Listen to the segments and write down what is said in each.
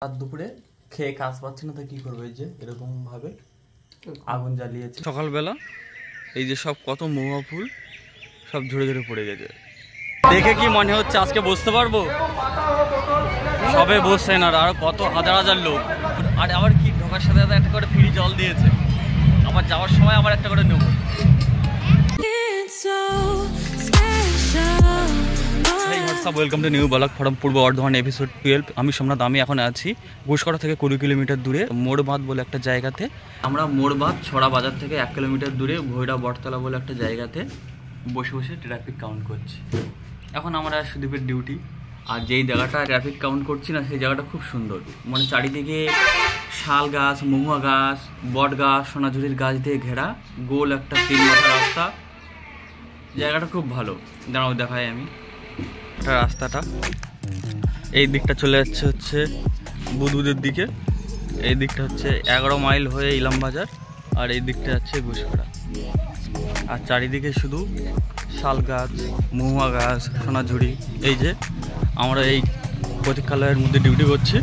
রাত দুপুরে খেয়ে কাজ পাচ্ছি না, তো কি করবো? এই যে এরকম ভাবে আগুন জ্বালিয়েছে সকালবেলা। এই যে সব কত মহুয়া ফুল সব ঝরে ঝরে পড়ে গেছে। দেখে কি মনে হচ্ছে আজকে বসতে পারবো? সবে বসছে না, আর কত হাজার হাজার লোক। আর আবার কি ঢোকার সাথে সাথে একটা করে ফ্রি জল দিয়েছে, আবার যাওয়ার সময় আবার একটা করে নেবো। Welcome to new blog form Purba Bardhaman episode 12। আমি সোমনাথ। আমি এখন আছি ঘুষকরা থেকে 20 কিলোমিটার দূরে মোড়বাঁধ বলে একটা জায়গাতে। আমরা মোড়বাঁধ ছড়া বাজার থেকে 1 কিলোমিটার দূরে ভৈরা বটতলা বলে একটা জায়গাতে বসে বসে ট্রাফিক কাউন্ট করছি। এখন আমরা সুদীপের ডিউটি। আর যেই জায়গাটা ট্রাফিক কাউন্ট করছি না, সেই জায়গাটা খুব সুন্দর। মানে চারিদিকে শাল গাছ, মহুয়া গাছ, বট গাছ, সোনাঝুরির গাছ দিয়ে ঘেরা গোল একটা 3 মাথা রাস্তা। জায়গাটা খুব ভালো। দাঁড়াও দেখাই আমি রাস্তাটা। এই দিকটা চলে যাচ্ছে হচ্ছে বুধবুদের দিকে, এই দিকটা হচ্ছে 11 মাইল হয়ে ইলাম বাজার, আর এই দিকটা হচ্ছে ঘুষকরা। আর চারিদিকে শুধু শাল গাছ, মহুয়া গাছ, সোনাঝুরি। এই যে আমরা এই প্রতীক্ষালয়ের মধ্যে ডিউটি করছি,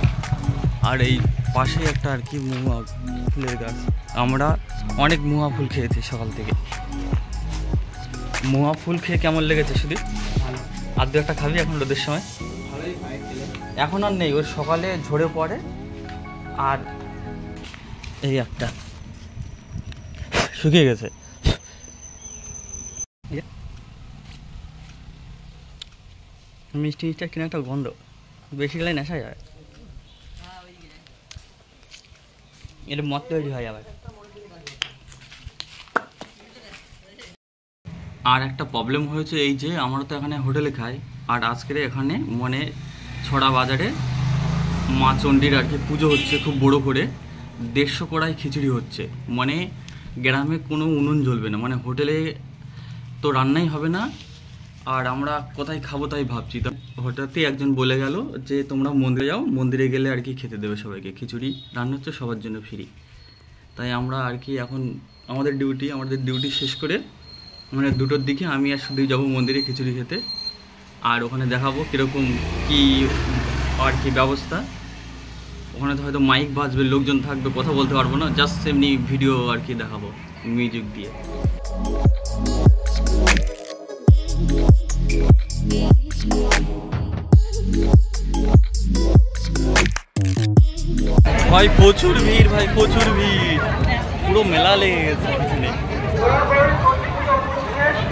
আর এই পাশে একটা আর কি মহুয়া ফুলের গাছ। আমরা অনেক মহুয়া ফুল খেয়েছি সকাল থেকে। মহুয়া ফুল খেয়ে কেমন লেগেছে শুধু? আর দু একটা খাবি এখন রোদের সময়? এখন আর নেই, ওর সকালে ঝরে পড়ে। আর এই একটা শুকিয়ে গেছে। মিষ্টি মিষ্টি কিনা একটা গন্ধ, বেশি গেলে নেশা যায়। এটা মদ তৈরি হয় আবার। আর একটা প্রবলেম হয়েছে, এই যে আমরা তো এখানে হোটেলে খাই, আর আজকের এখানে মানে ছড়া বাজারে মা চণ্ডীর আর কি পুজো হচ্ছে খুব বড় করে। 150 কড়াই খিচুড়ি হচ্ছে। মানে গ্রামে কোনো উনুন জ্বলবে না, মানে হোটেলে তো রান্নাই হবে না। আর আমরা কোথায় খাবো তাই ভাবছি। তো হঠাৎই একজন বলে গেল যে তোমরা মন্দিরে যাও, মন্দিরে গেলে আর কি খেতে দেবে সবাইকে। খিচুড়ি রান্না হচ্ছে সবার জন্য ফ্রি। তাই আমরা আর কি এখন আমাদের ডিউটি শেষ করে মানে 2টোর দিকে আমি আর শুধু যাবো মন্দিরে খিচুড়ি খেতে। আর ওখানে দেখাবো কীরকম কি আর কি ব্যবস্থা। ওখানে তো হয়তো মাইক বাজবে, লোকজন থাকবে, কথা বলতে পারবো না, জাস্ট এমনি ভিডিও আর কি দেখাবো মিউজিক দিয়ে। ভাই প্রচুর ভিড়, ভাই প্রচুর ভিড়, পুরো মেলা লেগে গেছে পিছনে।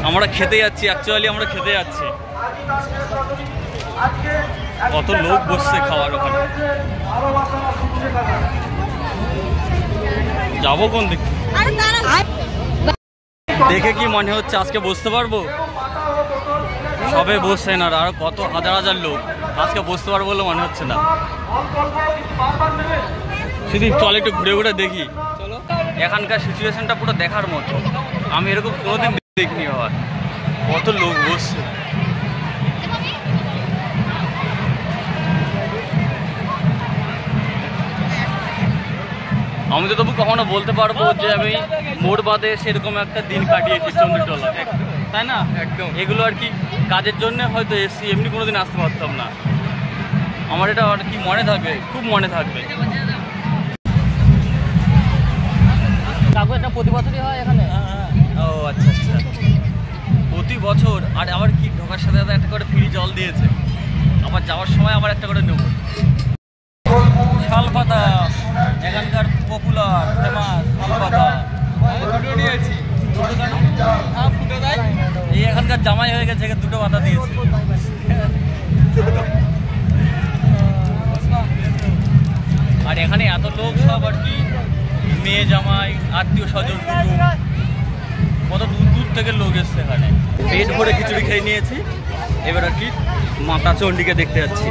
আমরা খেতে যাচ্ছি, অ্যাকচুয়ালি আমরা খেতে যাচ্ছি। কত লোক বসছে খাওয়ার ওখানে। যাবো কোন দিক? দেখে কি মনে হচ্ছে আজকে বসতে পারবো? সবে বসছে না, আর কত হাজার হাজার লোক। আজকে বসতে পারবো বলে মনে হচ্ছে না। শুধু চল একটু ঘুরে ঘুরে দেখি। চলো, এখানকার সিচুয়েশনটা পুরো দেখার মতো। আমি এরকম কোনোদিন দেখিনি। আবার কত লোক বসছে। আমি তো তবু কখনো বলতে পারবো যে আমি মোড়বাঁধে সেরকম একটা দিন কাটিয়েছি চন্দ্রটোলা, তাই না? একদম। এগুলো আর কি কাজের জন্য হয়তো এসছি, এমনি কোনোদিন আসতে পারতাম না। আমার এটা আর কি মনে থাকবে, খুব মনে থাকবে। কাকু এটা প্রতি বছরই হয় এখানে? ও আচ্ছা আচ্ছা, প্রতি বছর। আর আবার কি ঢোকার সাথে সাথে একটা করে ফ্রি জল দিয়েছে, আবার যাওয়ার সময় আবার একটা করে নেব। শাল পাতা এখানকার পপুলার ফেমাস শাল পাতা। এই এখানকার জামাই হয়ে গেছে, 2টো পাতা দিয়েছে। আর এখানে এত লোক সব আর কি মেয়ে জামাই, আত্মীয় স্বজন, কুটুম, কত দূর দূর থেকে লোক এসছে এখানে। পেট ভরে খিচুড়ি খেয়ে নিয়েছি, এবার আর কি মাতা চণ্ডীকে দেখতে যাচ্ছি।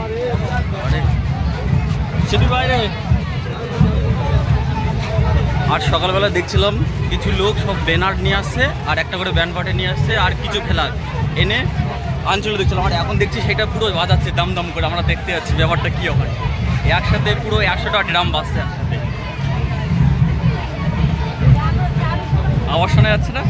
সেটি বাইরে। আর সকালবেলা দেখছিলাম কিছু লোক সব ব্যানার নিয়ে আসছে, আর একটা করে ব্যান্ড পার্টি নিয়ে আসছে, আর কিছু খেলা এনে আনছিল দেখছিলাম। আর এখন দেখছি সেটা পুরো বাজাচ্ছে দাম দাম করে। আমরা দেখতে যাচ্ছি ব্যাপারটা কী ওখানে। একসাথে পুরো 100টা ড্রাম বাজছে একসাথে। আওয়াজ শোনা যাচ্ছে না?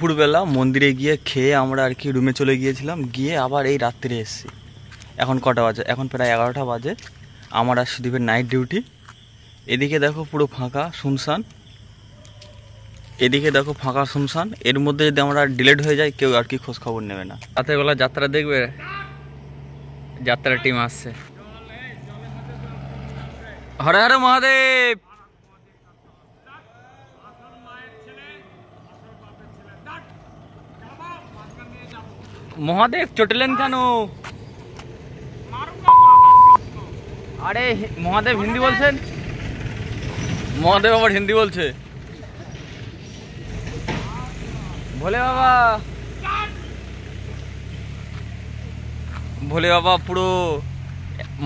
দুপুরবেলা মন্দিরে গিয়ে খেয়ে আমরা আর কি রুমে চলে গিয়েছিলাম, গিয়ে আবার এই রাত্রে এসেছি। এখন কটা বাজে? এখন প্রায় 11টা বাজে। আমার আর সুদীপের নাইট ডিউটি। এদিকে দেখো পুরো ফাঁকা শুনশান, এদিকে দেখো ফাঁকা শুনশান। এর মধ্যে যদি আমরা ডিলেট হয়ে যাই কেউ আর কি খোঁজ খবর নেবে না। রাতের বেলা যাত্রা দেখবে, যাত্রা টিম আসছে। হরে হরে মহাদেব। মহাদেব চটলেন কেন? আরে মহাদেব হিন্দি বলছেন, মহাদেব আবার হিন্দি বলছে। ভোলে বাবা, ভোলে বাবা পুরো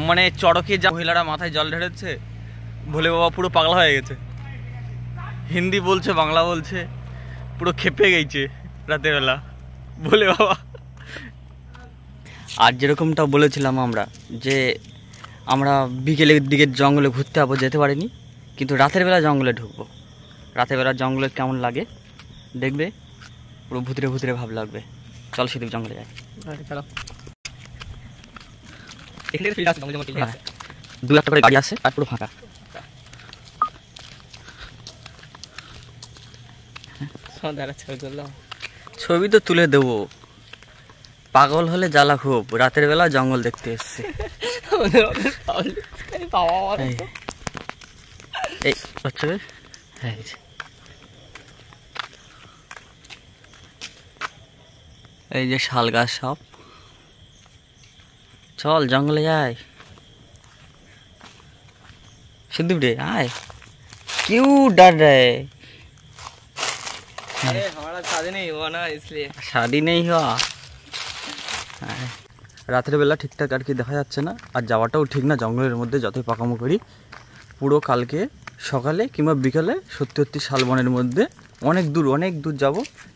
মানে চড়কে যা মহিলারা মাথায় জল ঢেলেছে, ভোলে বাবা পুরো পাগলা হয়ে গেছে। হিন্দি বলছে, বাংলা বলছে, পুরো খেপে গেছে রাতের বেলা ভোলে বাবা। আর যেরকমটা বলেছিলাম আমরা যে আমরা বিকেলের দিকে জঙ্গলে ঘুরতে যাবো, যেতে পারিনি, কিন্তু রাতের বেলা জঙ্গলে ঢুকবো। রাতের বেলা জঙ্গলে কেমন লাগে দেখবে, পুরো ভুতরে ভুতরে ভাব লাগবে। চল সুদীপ জঙ্গলে যাই। 2-1টা করে গাড়ি আছে আর পুরো ফাঁকা। ছবি তো তুলে দেবো, পাগল হলে জ্বালা খুব। রাতের বেলা জঙ্গল দেখতে এসছে। এই যে শাল গাছ সব। চল জঙ্গলে যাই। सुदीप रे आए, क्यों डर रहे? अरे हमारा शादी नहीं हुआ ना, इसलिए। शादी नहीं हुआ। রাতের বেলা ঠিকঠাক আর কি দেখা যাচ্ছে না, আর যাওয়াটাও ঠিক না জঙ্গলের মধ্যে যতই পাকামো করি। পুরো কালকে সকালে কিংবা বিকালে সত্যি সত্যি শালবনের মধ্যে অনেক দূর যাব,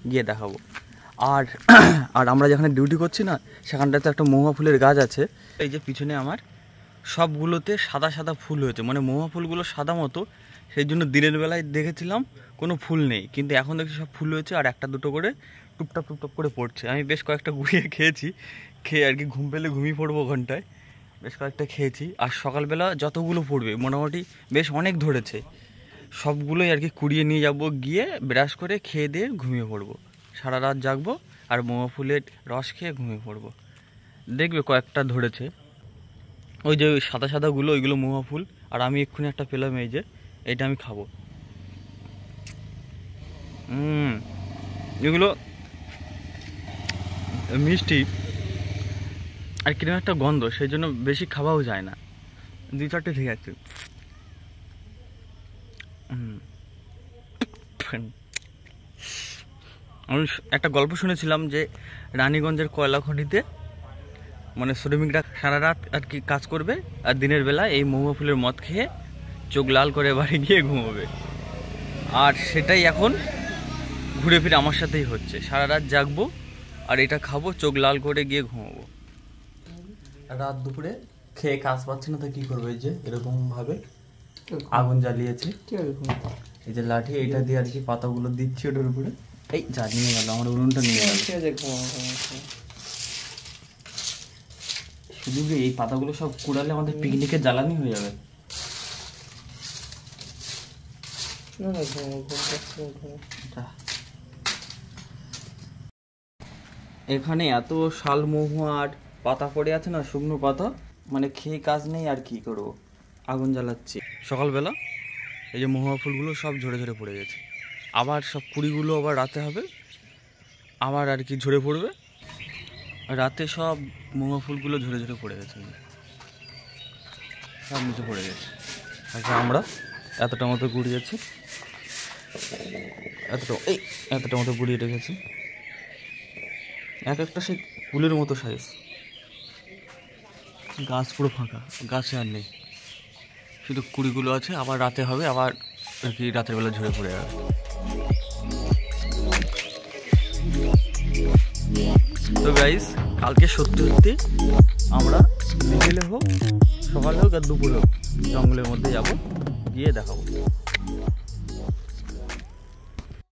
গিয়ে দেখাবো। আর আর আমরা যেখানে ডিউটি করছি না, সেখানটাতে একটা মহুয়া ফুলের গাছ আছে। এই যে পিছনে আমার সবগুলোতে সাদা সাদা ফুল হয়েছে, মানে মহুয়া ফুলগুলো সাদা মতো, সেই জন্য দিনের বেলায় দেখেছিলাম কোনো ফুল নেই, কিন্তু এখন দেখছি সব ফুল হয়েছে আর একটা দুটো করে টুপটাপ টুপটাপ করে পড়ছে। আমি বেশ কয়েকটা গুড়িয়ে খেয়েছি, খেয়ে আর কি ঘুম পেলে ঘুমিয়ে পড়বো ঘন্টায়। বেশ কয়েকটা খেয়েছি, আর সকালবেলা যতগুলো পড়বে মোটামুটি বেশ অনেক ধরেছে, সবগুলোই আর কি কুড়িয়ে নিয়ে যাব, গিয়ে ব্রাশ করে খেয়ে দিয়ে ঘুমিয়ে পড়বো। সারা রাত জাগবো আর মহুয়া ফুলের রস খেয়ে ঘুমিয়ে পড়বো। দেখবে কয়েকটা ধরেছে, ওই যে সাদা সাদাগুলো ওইগুলো মহুয়া ফুল। আর আমি এক্ষুনি একটা পেলাম, এই যে এইটা আমি খাবো। এগুলো মিষ্টি আর কিরকম একটা গন্ধ, সেই জন্য বেশি খাওয়াও যায় না, 2-4টে ঠিক আছে। আমি একটা গল্প শুনেছিলাম যে রানীগঞ্জের কয়লা খনিতে মানে শ্রমিকরা সারা রাত আর কি কাজ করবে, আর দিনের বেলা এই মহুয়া ফুলের মদ খেয়ে চোখ লাল করে বাড়ি গিয়ে ঘুমোবে। আর সেটাই এখন ঘুরে ফিরে আমার সাথেই হচ্ছে, সারা রাত জাগবো আর এটা খাবো, চোখ লাল করে গিয়ে ঘুমাবো। রাত দুপুরে খেয়ে কাজ পাচ্ছে না তো কি করবো, এই যে এরকম ভাবে আগুন জ্বালিয়েছি। এই যে লাঠি, এটা দিয়ে আর কি পাতাগুলো দিচ্ছি ওটার উপরে। এই যা নিয়ে গেল আমার উনুনটা, নিয়ে গেল। শুধু এই পাতাগুলো সব কুড়ালে আমাদের পিকনিকের জ্বালানি হয়ে যাবে। এখানে এত শাল মহুয়ার পাতা পড়ে আছে না, শুকনো পাতা, মানে খেয়ে কাজ নেই আর কি করবো, আগুন জ্বালাচ্ছি। সকালবেলা এই যে মহুয়া ফুলগুলো সব ঝরে ঝরে পড়ে গেছে, আবার সব কুড়িগুলো আবার রাতে হবে, আবার আর কি ঝরে পড়বে। রাতে সব মহুয়া ফুলগুলো ঝরে ঝরে পড়ে গেছে, সব নিচে পড়ে গেছে। আচ্ছা আমরা এতটা মতো গুড়িয়েছি, এতটা মতো গুড়িয়ে রেখেছি, এক একটা সেই ফুলের মতো সাইজ। গাছ পুরো ফাঁকা, গাছে আর নেই, শুধু কুড়িগুলো আছে। আবার রাতে হবে, আবার আর কি রাতের বেলা ঝরে পড়ে যাবে। তো গাইস, কালকে সত্যি সত্যি আমরা বিকেলে হোক, সকালে হোক আর দুপুরে হোক জঙ্গলের মধ্যে যাব, গিয়ে দেখাবো।